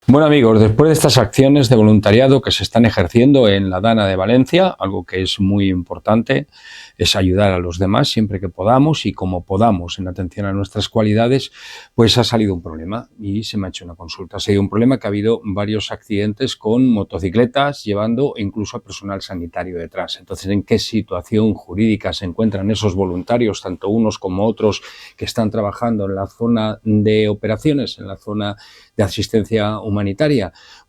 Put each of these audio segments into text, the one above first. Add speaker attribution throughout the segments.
Speaker 1: Bueno amigos, después de estas acciones de voluntariado que se están ejerciendo en la Dana de Valencia, algo que es muy importante es ayudar a los demás siempre que podamos y como podamos en atención a nuestras cualidades, pues ha salido un problema y se me ha hecho una consulta. Ha sido un problema que ha habido varios accidentes con motocicletas llevando incluso a personal sanitario detrás. Entonces, ¿en qué situación jurídica se encuentran esos voluntarios, tanto unos como otros, que están trabajando en la zona de operaciones, en la zona de asistencia humanitaria?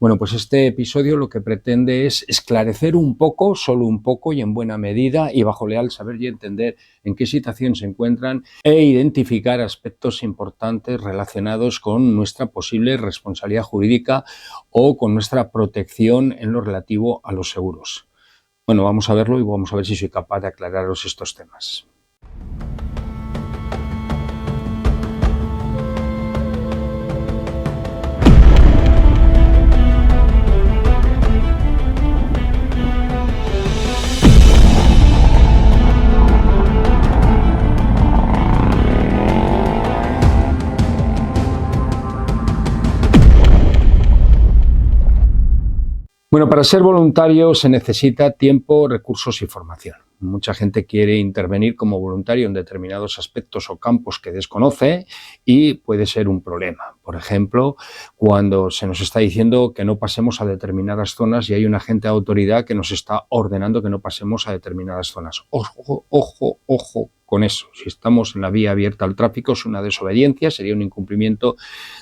Speaker 1: Bueno, pues este episodio lo que pretende es esclarecer un poco, solo un poco y en buena medida y bajo leal saber y entender en qué situación se encuentran e identificar aspectos importantes relacionados con nuestra posible responsabilidad jurídica o con nuestra protección en lo relativo a los seguros. Bueno, vamos a verlo y vamos a ver si soy capaz de aclararos estos temas. Bueno, para ser voluntario se necesita tiempo, recursos y formación. Mucha gente quiere intervenir como voluntario en determinados aspectos o campos que desconoce y puede ser un problema. Por ejemplo, cuando se nos está diciendo que no pasemos a determinadas zonas y hay un agente de autoridad que nos está ordenando que no pasemos a determinadas zonas. Ojo, ojo, ojo con eso. Si estamos en la vía abierta al tráfico es una desobediencia, sería un incumplimiento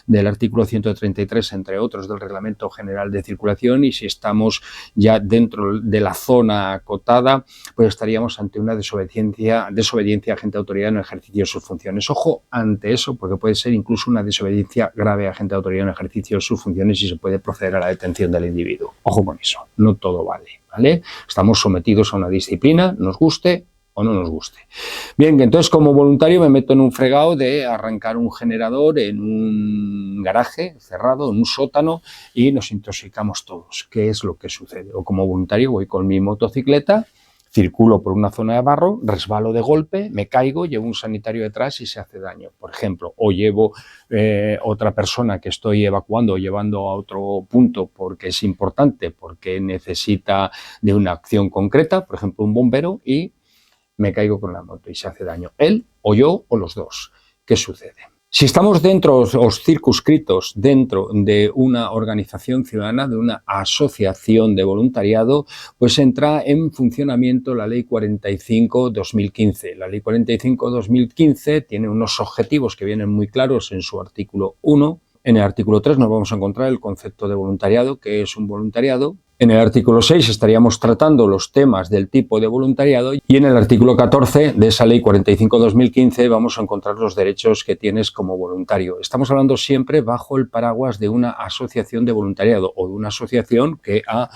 Speaker 1: del artículo 133, entre otros, del Reglamento General de Circulación, y si estamos ya dentro de la zona acotada, pues estaríamos ante una desobediencia a agente de autoridad en el ejercicio de sus funciones. Ojo ante eso, porque puede ser incluso una desobediencia grave a agente de autoridad en el ejercicio de sus funciones y se puede proceder a la detención del individuo. Ojo con eso, no todo vale, ¿vale? Estamos sometidos a una disciplina, nos guste o no nos guste. Bien, entonces como voluntario me meto en un fregado de arrancar un generador en un garaje cerrado, en un sótano, y nos intoxicamos todos. ¿Qué es lo que sucede? O como voluntario voy con mi motocicleta, circulo por una zona de barro, resbalo de golpe, me caigo, llevo un sanitario detrás y se hace daño, por ejemplo, o llevo otra persona que estoy evacuando o llevando a otro punto porque es importante, porque necesita de una acción concreta, por ejemplo, un bombero, y me caigo con la moto y se hace daño. Él o yo o los dos. ¿Qué sucede? Si estamos dentro o circunscritos dentro de una organización ciudadana, de una asociación de voluntariado, pues entra en funcionamiento la Ley 45/2015. La Ley 45/2015 tiene unos objetivos que vienen muy claros en su artículo 1. En el artículo 3 nos vamos a encontrar el concepto de voluntariado, que es un voluntariado. En el artículo 6 estaríamos tratando los temas del tipo de voluntariado y en el artículo 14 de esa ley 45/2015 vamos a encontrar los derechos que tienes como voluntario. Estamos hablando siempre bajo el paraguas de una asociación de voluntariado o de una asociación que ha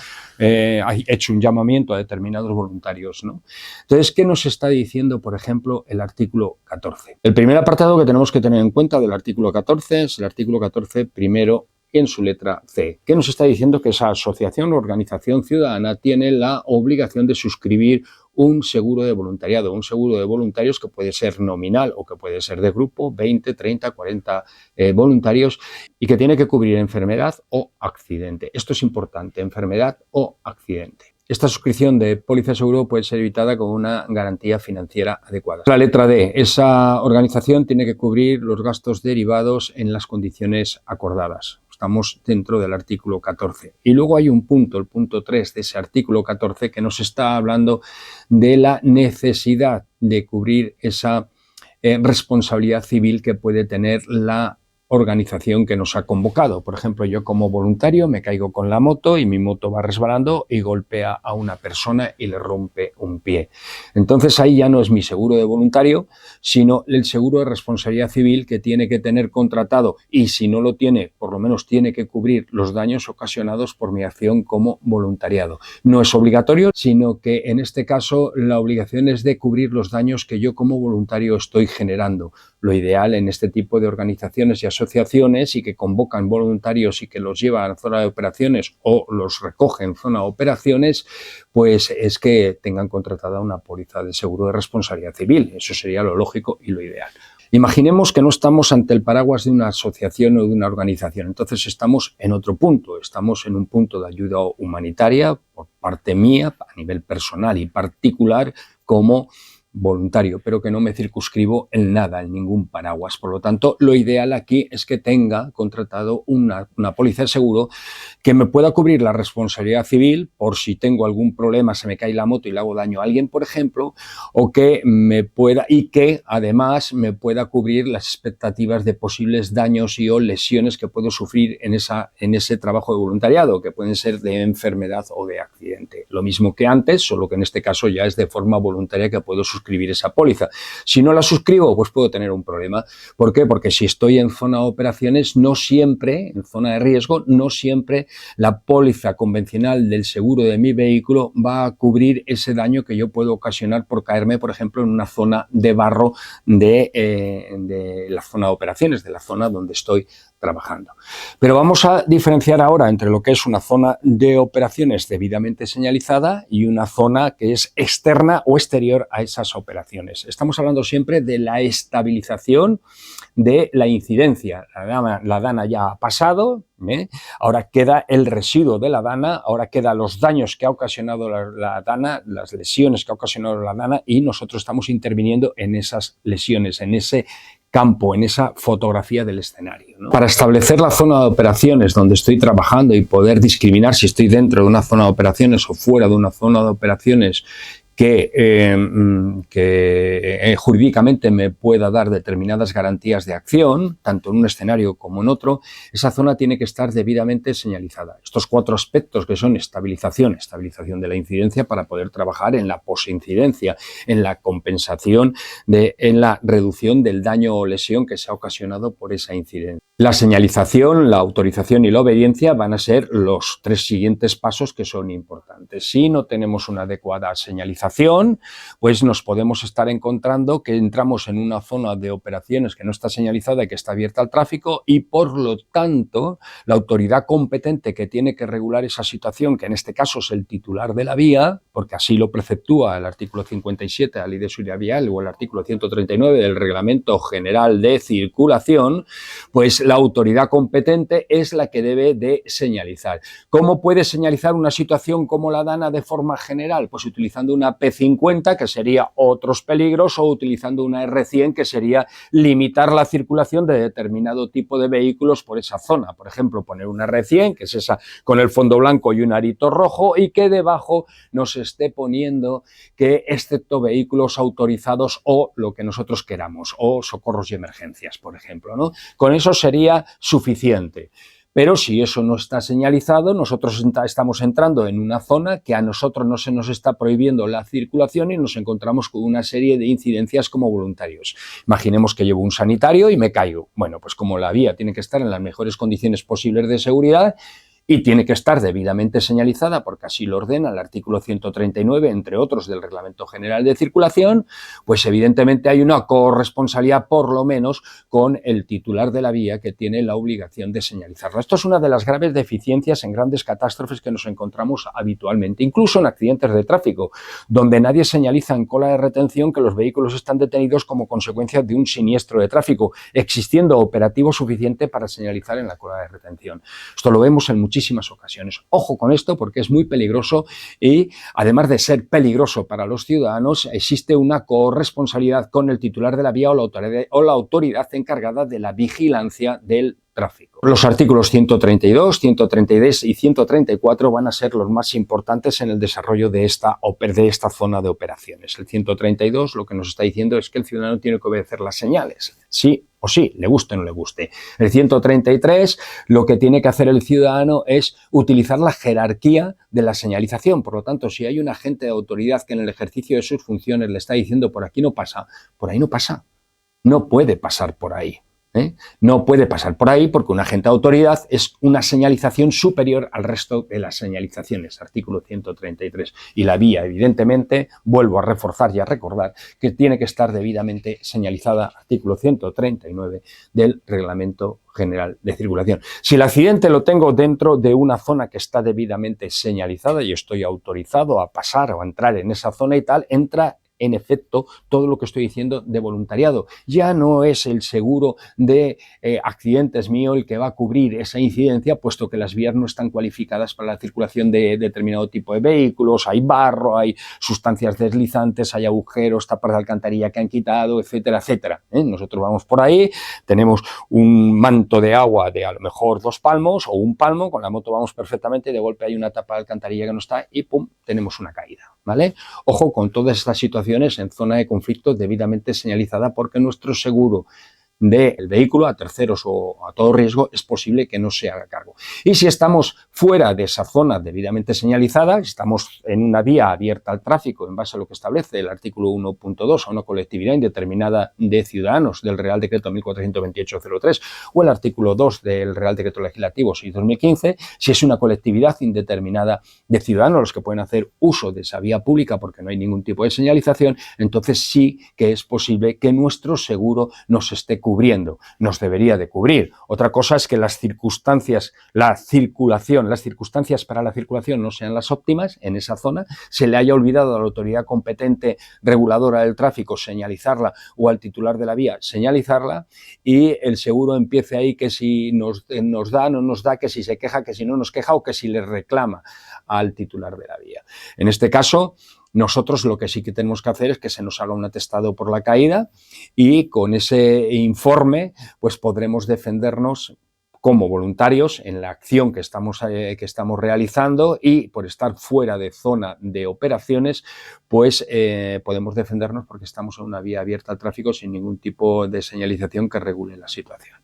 Speaker 1: hecho un llamamiento a determinados voluntarios, ¿no? Entonces, ¿qué nos está diciendo, por ejemplo, el artículo 14? El primer apartado que tenemos que tener en cuenta del artículo 14 es el artículo 14 primero, en su letra C, que nos está diciendo que esa asociación o organización ciudadana tiene la obligación de suscribir un seguro de voluntariado, un seguro de voluntarios que puede ser nominal o que puede ser de grupo, 20, 30, 40 voluntarios, y que tiene que cubrir enfermedad o accidente. Esto es importante, enfermedad o accidente. Esta suscripción de póliza de seguro puede ser evitada con una garantía financiera adecuada. La letra D, esa organización tiene que cubrir los gastos derivados en las condiciones acordadas. Estamos dentro del artículo 14. Y luego hay un punto, el punto 3 de ese artículo 14, que nos está hablando de la necesidad de cubrir esa responsabilidad civil que puede tener la organización que nos ha convocado. Por ejemplo, yo como voluntario me caigo con la moto y mi moto va resbalando y golpea a una persona y le rompe un pie. Entonces ahí ya no es mi seguro de voluntario, sino el seguro de responsabilidad civil que tiene que tener contratado, y si no lo tiene, por lo menos tiene que cubrir los daños ocasionados por mi acción como voluntariado. No es obligatorio, sino que en este caso la obligación es de cubrir los daños que yo como voluntario estoy generando. Lo ideal en este tipo de organizaciones y asociaciones y que convocan voluntarios y que los llevan a zona de operaciones o los recogen en zona de operaciones, pues es que tengan contratada una póliza de seguro de responsabilidad civil. Eso sería lo lógico y lo ideal. Imaginemos que no estamos ante el paraguas de una asociación o de una organización, entonces estamos en otro punto, estamos en un punto de ayuda humanitaria por parte mía, a nivel personal y particular, como voluntario, pero que no me circunscribo en nada, en ningún paraguas. Por lo tanto, lo ideal aquí es que tenga contratado una póliza de seguro que me pueda cubrir la responsabilidad civil por si tengo algún problema, se me cae la moto y le hago daño a alguien, por ejemplo, o que me pueda, y que además me pueda cubrir las expectativas de posibles daños y o lesiones que puedo sufrir en ese trabajo de voluntariado, que pueden ser de enfermedad o de accidente. Lo mismo que antes, solo que en este caso ya es de forma voluntaria que puedo suscribir esa póliza. Si no la suscribo, pues puedo tener un problema. ¿Por qué? Porque si estoy en zona de operaciones, no siempre, en zona de riesgo, no siempre la póliza convencional del seguro de mi vehículo va a cubrir ese daño que yo puedo ocasionar por caerme, por ejemplo, en una zona de barro de la zona de operaciones, de la zona donde estoy trabajando. Pero vamos a diferenciar ahora entre lo que es una zona de operaciones debidamente señalizada y una zona que es externa o exterior a esas operaciones. Estamos hablando siempre de la estabilización de la incidencia. La dana ya ha pasado, ahora queda el residuo de la dana, ahora quedan los daños que ha ocasionado la dana, las lesiones que ha ocasionado la dana, y nosotros estamos interviniendo en esas lesiones, en ese campo, en esa fotografía del escenario, ¿no? Para establecer la zona de operaciones donde estoy trabajando y poder discriminar si estoy dentro de una zona de operaciones o fuera de una zona de operaciones que jurídicamente me pueda dar determinadas garantías de acción, tanto en un escenario como en otro, esa zona tiene que estar debidamente señalizada. Estos 4 aspectos que son estabilización de la incidencia para poder trabajar en la posincidencia, en la compensación, en la reducción del daño o lesión que se ha ocasionado por esa incidencia. La señalización, la autorización y la obediencia van a ser los 3 siguientes pasos que son importantes. Si no tenemos una adecuada señalización, pues nos podemos estar encontrando que entramos en una zona de operaciones que no está señalizada y que está abierta al tráfico, y por lo tanto la autoridad competente que tiene que regular esa situación, que en este caso es el titular de la vía, porque así lo preceptúa el artículo 57 de la Ley de Seguridad Vial o el artículo 139 del Reglamento General de Circulación, pues la autoridad competente es la que debe de señalizar. ¿Cómo puede señalizar una situación como la dana de forma general? Pues utilizando una P50, que sería otros peligros, o utilizando una R100, que sería limitar la circulación de determinado tipo de vehículos por esa zona. Por ejemplo, poner una R100, que es esa con el fondo blanco y un arito rojo, y que debajo nos esté poniendo que excepto vehículos autorizados o lo que nosotros queramos, o socorros y emergencias, por ejemplo, ¿no? Con eso sería suficiente. Pero si eso no está señalizado, nosotros estamos entrando en una zona que a nosotros no se nos está prohibiendo la circulación y nos encontramos con una serie de incidencias como voluntarios. Imaginemos que llevo un sanitario y me caigo. Bueno, pues como la vía tiene que estar en las mejores condiciones posibles de seguridad y tiene que estar debidamente señalizada, porque así lo ordena el artículo 139, entre otros, del Reglamento General de Circulación, pues evidentemente hay una corresponsabilidad, por lo menos, con el titular de la vía, que tiene la obligación de señalizarla. Esto es una de las graves deficiencias en grandes catástrofes que nos encontramos habitualmente, incluso en accidentes de tráfico, donde nadie señaliza en cola de retención que los vehículos están detenidos como consecuencia de un siniestro de tráfico, existiendo operativo suficiente para señalizar en la cola de retención. Esto lo vemos en muchísimas ocasiones. Ojo con esto, porque es muy peligroso, y además de ser peligroso para los ciudadanos, existe una corresponsabilidad con el titular de la vía o la autoridad encargada de la vigilancia del tráfico. Los artículos 132, 133 y 134 van a ser los más importantes en el desarrollo de esta zona de operaciones. El 132 lo que nos está diciendo es que el ciudadano tiene que obedecer las señales, sí o sí, le guste o no le guste. El 133, lo que tiene que hacer el ciudadano es utilizar la jerarquía de la señalización. Por lo tanto, si hay un agente de autoridad que en el ejercicio de sus funciones le está diciendo por aquí no pasa, por ahí no pasa. No puede pasar por ahí. No puede pasar por ahí, porque un agente de autoridad es una señalización superior al resto de las señalizaciones, artículo 133. Y la vía, evidentemente, vuelvo a reforzar y a recordar que tiene que estar debidamente señalizada, artículo 139 del Reglamento General de Circulación. Si el accidente lo tengo dentro de una zona que está debidamente señalizada y estoy autorizado a pasar o a entrar en esa zona y tal, entra en efecto, todo lo que estoy diciendo de voluntariado. Ya no es el seguro de accidentes mío el que va a cubrir esa incidencia, puesto que las vías no están cualificadas para la circulación de determinado tipo de vehículos, hay barro, hay sustancias deslizantes, hay agujeros, tapas de alcantarilla que han quitado, etcétera, etcétera. Nosotros vamos por ahí, tenemos un manto de agua de a lo mejor 2 palmos o 1 palmo, con la moto vamos perfectamente, de golpe hay una tapa de alcantarilla que no está y pum, tenemos una caída, ¿vale? Ojo con todas estas situaciones en zona de conflicto debidamente señalizada, porque nuestro seguro del vehículo a terceros o a todo riesgo es posible que no se haga cargo. Y si estamos fuera de esa zona debidamente señalizada, estamos en una vía abierta al tráfico en base a lo que establece el artículo 1.2 a una colectividad indeterminada de ciudadanos del Real Decreto 1428/03 o el artículo 2 del Real Decreto Legislativo 6/2015, si es una colectividad indeterminada de ciudadanos los que pueden hacer uso de esa vía pública porque no hay ningún tipo de señalización, entonces sí que es posible que nuestro seguro nos esté cubriendo, nos debería de cubrir. Otra cosa es que las circunstancias para la circulación no sean las óptimas en esa zona, se le haya olvidado a la autoridad competente reguladora del tráfico señalizarla o al titular de la vía señalizarla y el seguro empiece ahí que si nos da, no nos da, que si se queja, que si no nos queja o que si le reclama al titular de la vía. En este caso, nosotros lo que sí que tenemos que hacer es que se nos haga un atestado por la caída y con ese informe pues podremos defendernos como voluntarios en la acción que estamos realizando, y por estar fuera de zona de operaciones pues podemos defendernos porque estamos en una vía abierta al tráfico sin ningún tipo de señalización que regule la situación.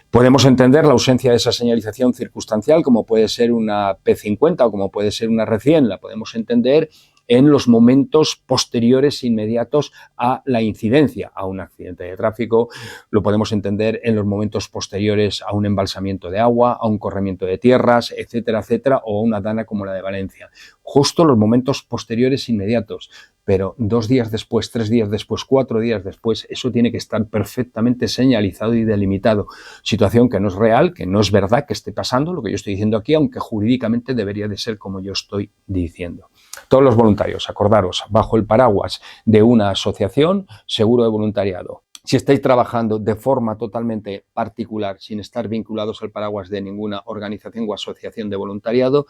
Speaker 1: Podemos entender la ausencia de esa señalización circunstancial, como puede ser una P50 o como puede ser una R100, la podemos entender en los momentos posteriores inmediatos a la incidencia, a un accidente de tráfico, lo podemos entender en los momentos posteriores a un embalsamiento de agua, a un corrimiento de tierras, etcétera, etcétera, o a una dana como la de Valencia. Justo los momentos posteriores inmediatos, pero 2 días después, 3 días después, 4 días después, eso tiene que estar perfectamente señalizado y delimitado. Situación que no es real, que no es verdad que esté pasando lo que yo estoy diciendo aquí, aunque jurídicamente debería de ser como yo estoy diciendo. Todos los voluntarios, acordaros, bajo el paraguas de una asociación, seguro de voluntariado. Si estáis trabajando de forma totalmente particular, sin estar vinculados al paraguas de ninguna organización o asociación de voluntariado,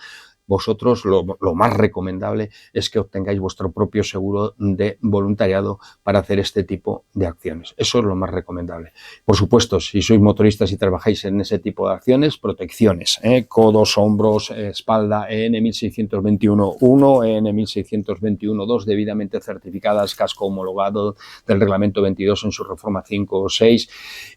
Speaker 1: vosotros lo más recomendable es que obtengáis vuestro propio seguro de voluntariado para hacer este tipo de acciones. Eso es lo más recomendable. Por supuesto, si sois motoristas y trabajáis en ese tipo de acciones, protecciones, codos, hombros, espalda, EN 1621.1, EN 1621.2, debidamente certificadas, casco homologado del reglamento 22 en su reforma 5 o 6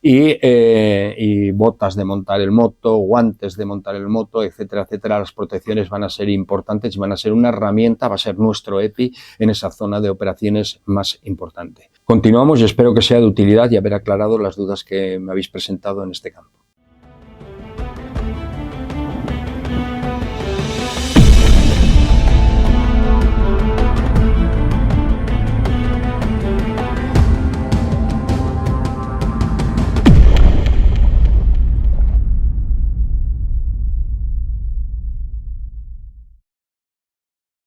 Speaker 1: y botas de montar el moto, guantes de montar el moto, etcétera, etcétera. Las protecciones van a ser importantes y van a ser una herramienta, va a ser nuestro EPI en esa zona de operaciones más importante. Continuamos y espero que sea de utilidad y haber aclarado las dudas que me habéis presentado en este campo.